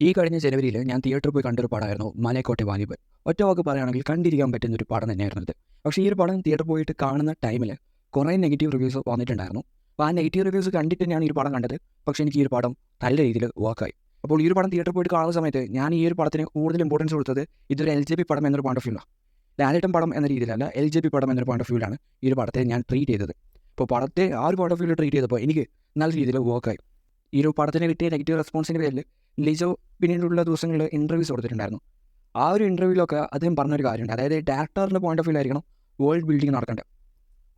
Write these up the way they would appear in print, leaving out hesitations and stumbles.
ഈ കഴിഞ്ഞ ജനുവരിയിൽ ഞാൻ തിയേറ്ററിൽ പോയി കണ്ടൊരു പടമായിരുന്നു മലൈക്കോട്ടെ വാലിബൻ. ഒറ്റ വാക്ക് പറയുകയാണെങ്കിൽ കണ്ടിരിക്കാൻ പറ്റുന്ന ഒരു പടം തന്നെയായിരുന്നു ഇത്. പക്ഷേ ഈ ഒരു പടം തിയേറ്ററിൽ പോയിട്ട് കാണുന്ന ടൈമിൽ കുറേ നെഗറ്റീവ് റിവ്യൂസ് വന്നിട്ടുണ്ടായിരുന്നു. അപ്പോൾ ആ നെഗറ്റീവ് റിവ്യൂസ് കണ്ടിട്ട് തന്നെയാണ് ഈ ഒരു പടം കണ്ടത്. പക്ഷേ എനിക്ക് ഈ ഒരു പടം നല്ല രീതിയിൽ വർക്കായി. അപ്പോൾ ഈ ഒരു പടം തിയേറ്ററിൽ പോയിട്ട് കാണുന്ന സമയത്ത് ഞാൻ ഈ ഒരു പടത്തിന് കൂടുതൽ ഇമ്പോർട്ടൻസ് കൊടുത്തത് ഇതൊരു LJP പടം എന്നൊരു പോയിന്റ് ഓഫ് വ്യൂലാണ്. ലാലേട്ടൻ പടം എന്ന രീതിയിലല്ല, LJP പടം എന്നൊരു പോയിന്റ് ഓഫ് വ്യൂലാണ് ഈ ഒരു പടത്തെ ഞാൻ ട്രീറ്റ് ചെയ്തത്. അപ്പോൾ പടത്തെ ആ ഒരു പോയിന്റ് ഓഫ് വ്യൂവിൽ ട്രീറ്റ് ചെയ്തപ്പോൾ എനിക്ക് നല്ല രീതിയിൽ വർക്കായി. ഈ ഒരു പടത്തിന് കിട്ടിയ നെഗറ്റീവ് റെസ്പോൺസിൻ്റെ പേരിൽ ലിജോ പിന്നീടുള്ള ദിവസങ്ങളിൽ ഇൻ്റർവ്യൂസ് കൊടുത്തിട്ടുണ്ടായിരുന്നു. ആ ഒരു ഇൻ്റർവ്യൂവിലൊക്കെ അദ്ദേഹം പറഞ്ഞൊരു കാര്യമുണ്ട്. അതായത് ഡയറക്ടറിൻ്റെ പോയിന്റ് ഓഫ് വ്യൂ ആയിരിക്കണം വേൾഡ് ബിൽഡിംഗ് നടക്കേണ്ടത്.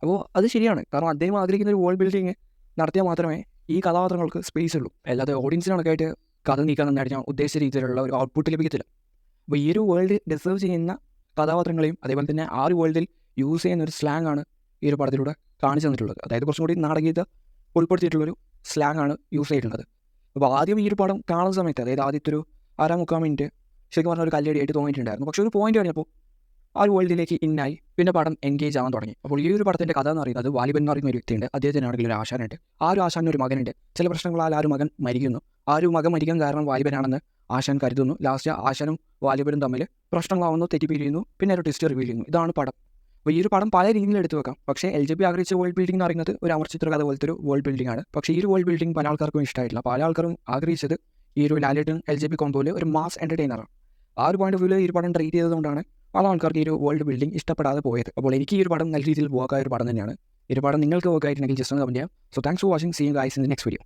അപ്പോൾ അത് ശരിയാണ്. കാരണം അദ്ദേഹം ആഗ്രഹിക്കുന്ന ഒരു വേൾഡ് ബിൽഡിംഗ് നടത്തിയാൽ മാത്രമേ ഈ കഥാപാത്രങ്ങൾക്ക് സ്പേസ് ഉള്ളൂ. അല്ലാതെ ഓഡിയൻസിനൊക്കെ ആയിട്ട് കഥ നീക്കാൻ കഴിഞ്ഞാൽ ഉദ്ദേശിച്ച രീതിയിലുള്ള ഒരു ഔട്ട്പുട്ട് ലഭിക്കത്തില്ല. അപ്പോൾ ഈ ഒരു വേൾഡ് ഡിസേർവ് ചെയ്യുന്ന കഥാപാത്രങ്ങളെയും അതേപോലെ തന്നെ ആ ഒരു വേൾഡിൽ യൂസ് ചെയ്യുന്ന ഒരു സ്ലാങ് ആണ് ഈ ഒരു പടത്തിലൂടെ കാണിച്ചു തന്നിട്ടുള്ളത്. അതായത് കുറച്ചും കൂടി നാടകീയത ഉൾപ്പെടുത്തിയിട്ടുള്ളൊരു സ്ലാങ് ആണ് യൂസ് ചെയ്തിട്ടുള്ളത്. അപ്പോൾ ആദ്യം ഈ ഒരു പടം കാണുന്ന സമയത്ത്, അതായത് ആദ്യത്തെ ഒരു 1/4 മിനിറ്റ് ശരിക്കും പറഞ്ഞാൽ ഒരു കല്ലേടിയായിട്ട് തോന്നിയിട്ടുണ്ടായിരുന്നു. പക്ഷേ ഒരു പോയിന്റ് കഴിഞ്ഞപ്പോൾ ആ ഒരു വേൾഡിലേക്ക് ഇന്നായി, പിന്നെ പടം എൻഗേജ് ആവാൻ തുടങ്ങി. അപ്പോൾ ഈ ഒരു പടത്തിൻ്റെ കഥ എന്ന് പറയുന്നത് വാലിബൻ എന്ന് പറയുന്ന ഒരു വ്യക്തിയുണ്ട്. അദ്ദേഹത്തിനാണെങ്കിൽ ഒരു ആശാനുണ്ട്. ആ ഒരു ആശാന് ഒരു മകനുണ്ട്. ചില പ്രശ്നങ്ങളാൽ ആ ഒരു മകൻ മരിക്കുന്നു. ആ ഒരു മകൻ മരിക്കാൻ കാരണം വാലിബനാണെന്ന് ആശാൻ കരുതുന്നു. ലാസ്റ്റ് ആശാനും വാലിബനും തമ്മിൽ പ്രശ്നങ്ങളാവുന്നു, തെറ്റിപ്പിരിയുന്നു, പിന്നെ ഒരു ട്വിസ്റ്റ് റിവീൽ ചെയ്യുന്നു. ഇതാണ് പടം. അപ്പോൾ ഈ ഒരു പടം പല രീതിയിൽ എടുത്തു വെക്കാം. പക്ഷേ LJP ആഗ്രഹിച്ച വേൾഡ് ബിൽഡിംഗ് എന്ന് പറയുന്നത് ഒരു അമർചിത്ര കഥ പോലത്തെ ഒരു വേൾഡ് ബിൽഡിംഗ് ആണ്. പക്ഷേ ഈ ഒരു വേൾഡ് ബിൽഡിംഗ് പല ആൾക്കാർക്കും ഇഷ്ടമായിട്ടില്ല. പല ആൾക്കാരും ആഗ്രഹിച്ചത് ഈ ഒരു ലാലേട്ടൻ LJP കോമ്പോയിൽ ഒരു മാസ് എൻ്റർടൈനറാണ്. ആ ഒരു പോയിന്റ് ഓഫ് വ്യൂവിൽ ഈ ഒരു പടം ട്രീറ്റ് ചെയ്തതുകൊണ്ടാണ് പല ആൾക്കാർക്ക് ഈ ഒരു വേൾഡ് ബിൽഡിംഗ് ഇഷ്ടപ്പെടാതെ പോയത്. അപ്പോൾ എനിക്ക് ഈ ഒരു പടം നല്ല രീതിയിൽ വർക്കായ ഒരു പടം തന്നെയാണ്. ഈ ഒരു പടം നിങ്ങൾക്ക് വർക്കായിട്ടുണ്ടെങ്കിൽ ജസ്റ്റ് ഒന്ന് കമൻറ്റ് ചെയ്യാം. So thanks for watching. See you guys in the next video.